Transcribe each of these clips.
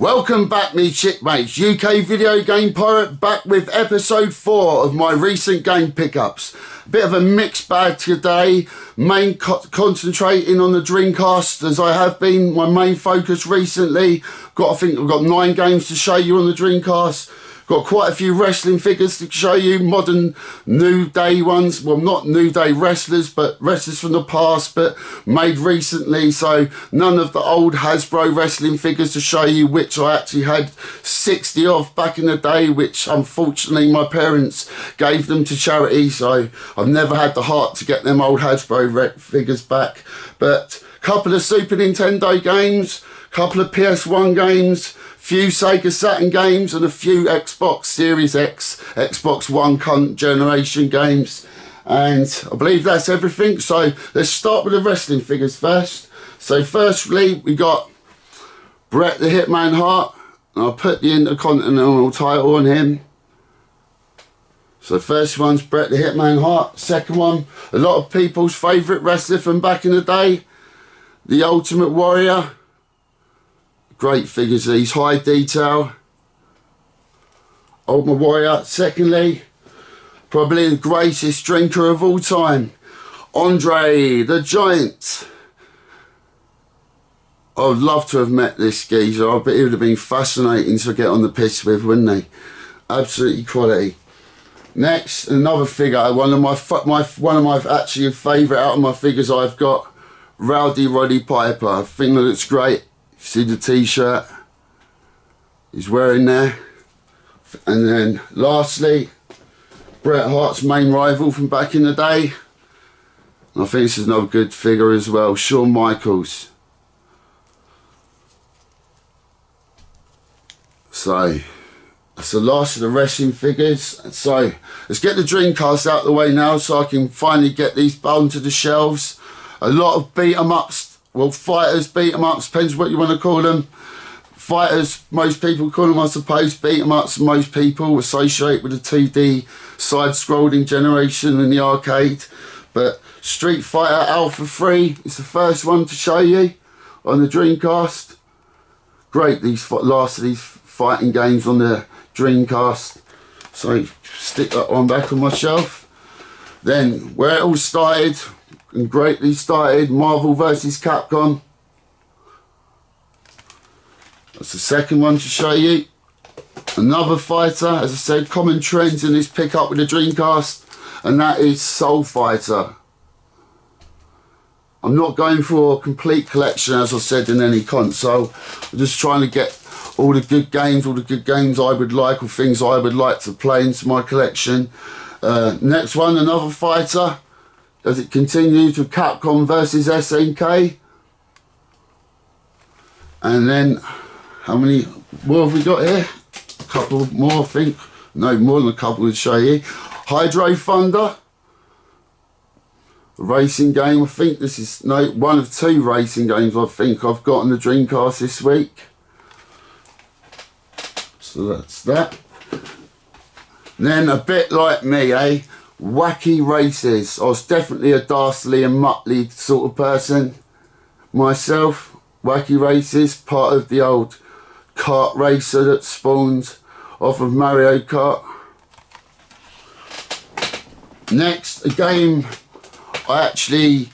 Welcome back, me chickmates. UK Video Game Pirate back with episode 4 of my recent game pickups. A bit of a mixed bag today. Concentrating on the Dreamcast as I have been my main focus recently. I think I've got 9 games to show you on the Dreamcast. Got quite a few wrestling figures to show you, modern New Day ones. Well, not New Day wrestlers, but wrestlers from the past, but made recently. So none of the old Hasbro wrestling figures to show you, which I actually had 60 of back in the day, which unfortunately my parents gave them to charity. So I've never had the heart to get them old Hasbro figures back. But a couple of Super Nintendo games, a couple of PS1 games, few Sega Saturn games and a few Xbox Series X, Xbox One current generation games, and I believe that's everything. So let's start with the wrestling figures first. So firstly we got Bret the Hitman Hart, and I'll put the Intercontinental title on him. So first one's Bret the Hitman Hart. Second one, a lot of people's favourite wrestler from back in the day, the Ultimate Warrior. Great figures these, high detail. Ultimate Warrior. Secondly, probably the greatest drinker of all time, Andre the Giant. I would love to have met this geezer. I bet he would have been fascinating to get on the piss with, wouldn't he? Absolutely quality. Next, another figure, one of my actually favourite out of my figures I've got, Rowdy Roddy Piper. I think that looks great. See the t-shirt he's wearing there. And then lastly, Bret Hart's main rival from back in the day. And I think this is another good figure as well, Shawn Michaels. So that's the last of the wrestling figures. So let's get the Dreamcast out of the way now so I can finally get these onto the shelves. A lot of beat 'em ups. Well, fighters, beat 'em ups, depends what you want to call them. Fighters, most people call them, I suppose. Beat 'em ups, most people associate with the 2D side-scrolling generation in the arcade. But Street Fighter Alpha 3 is the first one to show you on the Dreamcast. Great, these last of these fighting games on the Dreamcast. So stick that one back on my shelf. Then, where it all started, and greatly started, Marvel vs Capcom. That's the second one to show you. Another fighter, as I said, common trends in this pickup with the Dreamcast, and that is Soul Fighter. I'm not going for a complete collection, as I said, in any console. I'm just trying to get all the good games I would like, or things I would like to play into my collection. Next one, another fighter. As it continues with Capcom versus SNK. And then, how many more have we got here? A couple more, I think. No, more than a couple to show you. Hydro Thunder. A racing game. I think this is one of 2 racing games I think I've got on the Dreamcast this week. So that's that. And then a bit like me, Wacky Races. I was definitely a Dastardly and Muttley sort of person myself. Wacky Races, part of the old kart racer that spawned off of Mario Kart. Next, a game I actually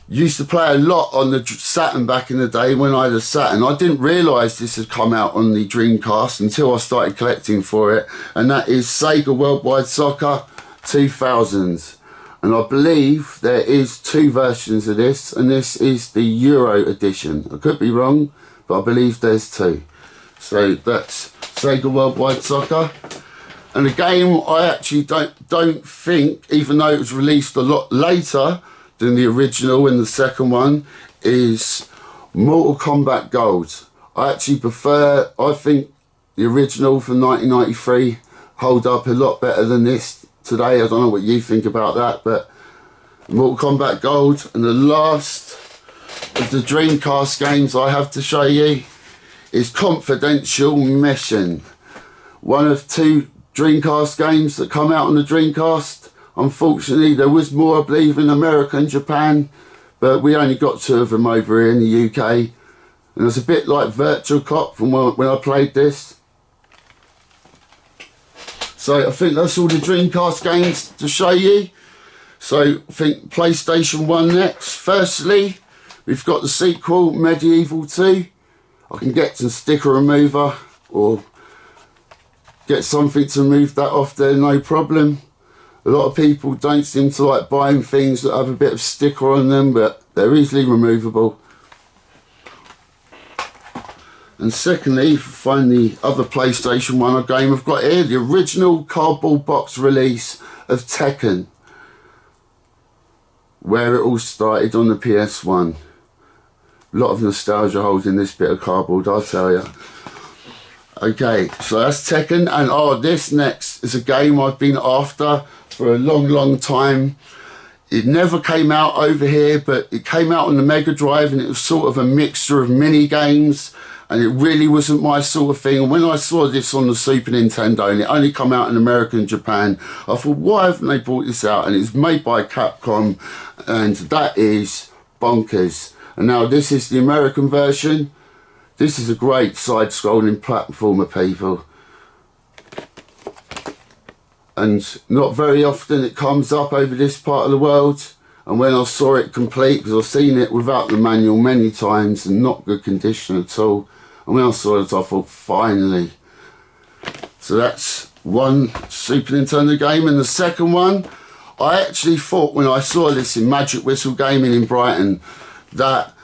used to play a lot on the Saturn back in the day when I had a Saturn. I didn't realise this had come out on the Dreamcast until I started collecting for it, and that is Sega Worldwide Soccer 2000s. And I believe there is 2 versions of this, and this is the Euro edition. I could be wrong, but I believe there's 2. So that's Sega Worldwide Soccer. And a game I actually don't think, even though it was released a lot later than the original and the second one, is Mortal Kombat Gold. I actually prefer, I think the original from 1993 hold up a lot better than this today. I don't know what you think about that, but Mortal Kombat Gold. And the last of the Dreamcast games I have to show you is Confidential Mission. One of 2 Dreamcast games that come out on the Dreamcast. Unfortunately, there was more, I believe, in America and Japan, but we only got 2 of them over here in the UK. And it's a bit like Virtual Cop from when I played this. So I think that's all the Dreamcast games to show you. So I think PlayStation 1 next. Firstly, we've got the sequel, Medieval 2. I can get some sticker remover or get something to remove that off there, no problem. A lot of people don't seem to like buying things that have a bit of sticker on them, but they're easily removable. And secondly, find the other PlayStation 1 game I've got here, the original cardboard box release of Tekken, where it all started on the PS1. A lot of nostalgia holding this bit of cardboard, I'll tell you. Okay, so that's Tekken, and this next is a game I've been after for a long time. It never came out over here, but it came out on the Mega Drive, and it was sort of a mixture of mini games, and it really wasn't my sort of thing. And when I saw this on the Super Nintendo, and it only come out in America and Japan, I thought, why haven't they brought this out? And it's made by Capcom, and that is bonkers. And now this is the American version. This is a great side-scrolling platformer, people. And not very often it comes up over this part of the world. And when I saw it complete, because I've seen it without the manual many times and not good condition at all. And when I saw it, I thought, finally. So that's one Super Nintendo game. And the second one, I actually thought when I saw this in Magic Whistle Gaming in Brighton, that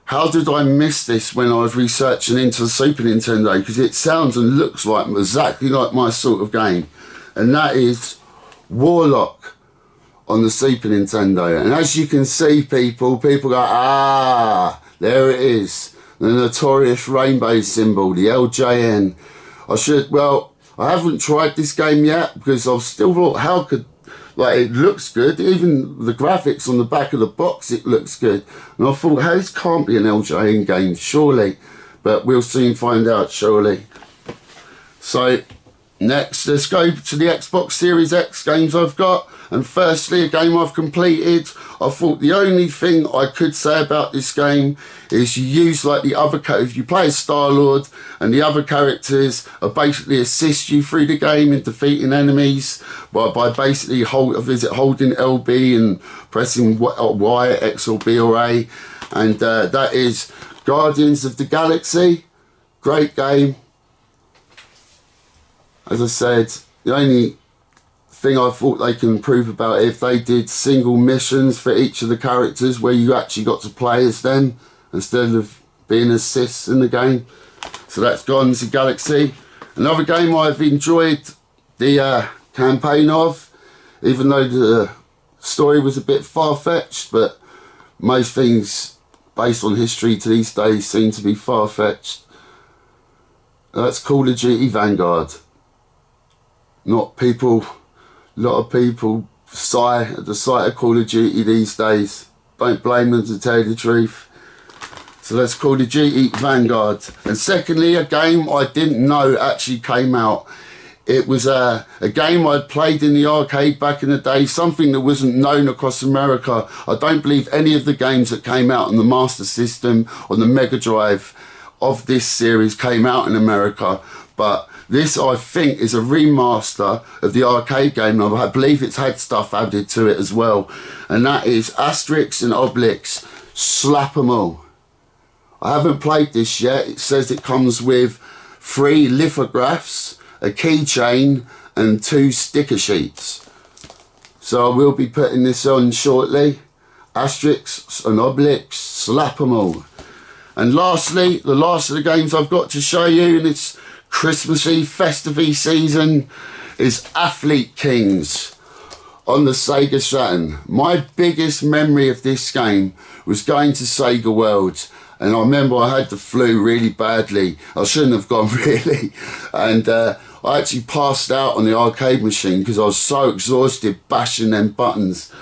how did I miss this when I was researching into the Super Nintendo? Because it sounds and looks like exactly like my sort of game. And that is Warlock on the Super Nintendo. And as you can see, people go, ah, there it is. The notorious rainbow symbol, the LJN. I haven't tried this game yet because I've still thought, how could, like, it looks good. Even the graphics on the back of the box, it looks good. And I thought, hey, this can't be an LJN game, surely. But we'll soon find out, surely. So, next, let's go to the Xbox Series X games I've got. And firstly, a game I've completed. I thought the only thing I could say about this game is you use like the other, if you play as Star-Lord and the other characters basically assist you through the game in defeating enemies by basically holding LB and pressing Y, X or B or A. And that is Guardians of the Galaxy. Great game. As I said, the only thing I thought they can improve about it, if they did single missions for each of the characters where you actually got to play as them instead of being assists in the game. So that's Guardians of the Galaxy. Another game I've enjoyed the campaign of, even though the story was a bit far-fetched, but most things based on history to these days seem to be far-fetched. That's Call of Duty Vanguard. Not people, a lot of people sigh at the sight of Call of Duty these days. Don't blame them, to tell you the truth. So let's Call of Duty Vanguard. And secondly, a game I didn't know actually came out. It was a game I'd played in the arcade back in the day, something that wasn't known across America. I don't believe any of the games that came out on the Master System, on the Mega Drive of this series came out in America. But this, I think, is a remaster of the arcade game. I believe it's had stuff added to it as well. And that is Asterix and Obelix, Slap 'em All. I haven't played this yet. It says it comes with 3 lithographs, a keychain, and 2 sticker sheets. So I will be putting this on shortly. Asterix and Obelix, Slap 'em All. And lastly, the last of the games I've got to show you, and it's Christmassy, festive season, is Athlete Kings on the Sega Saturn. My biggest memory of this game was going to Sega World, and I remember I had the flu really badly. I shouldn't have gone really, and I actually passed out on the arcade machine because I was so exhausted bashing them buttons.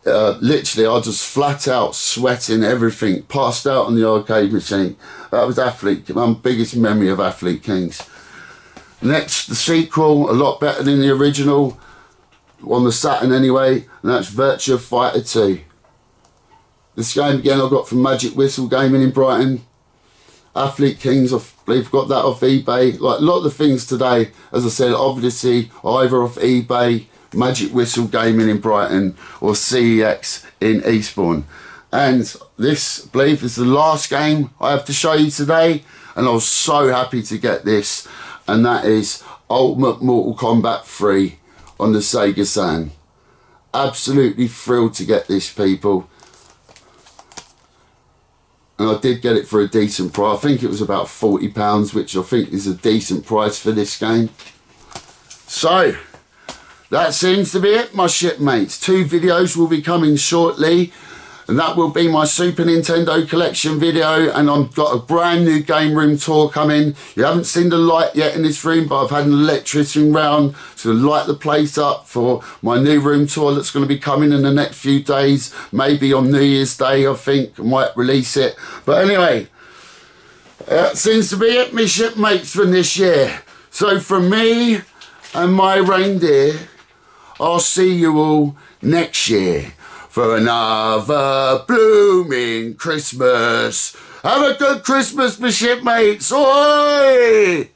Literally, I just flat out sweating everything, passed out on the arcade machine. That was my biggest memory of Athlete Kings. Next, the sequel, a lot better than the original, on the Saturn anyway, and that's Virtua Fighter 2. This game again I got from Magic Whistle Gaming in Brighton. Athlete Kings, I believe got that off eBay. Like a lot of the things today, as I said, obviously either off eBay, Magic Whistle Gaming in Brighton, or CEX in Eastbourne. And this, I believe, is the last game I have to show you today, and I was so happy to get this, and that is Ultimate Mortal Kombat 3 on the Sega Saturn. Absolutely thrilled to get this, people. And I did get it for a decent price. I think it was about £40, which I think is a decent price for this game. So, that seems to be it, my shipmates. 2 videos will be coming shortly. And that will be my Super Nintendo collection video, and I've got a brand new game room tour coming. You haven't seen the light yet in this room, but I've had an electrician round to light the place up for my new room tour that's going to be coming in the next few days. Maybe on New Year's Day, I think. I might release it. But anyway, that seems to be it, my shipmates, for this year. So from me and my reindeer, I'll see you all next year for another blooming Christmas. Have a good Christmas, my shipmates. Oi!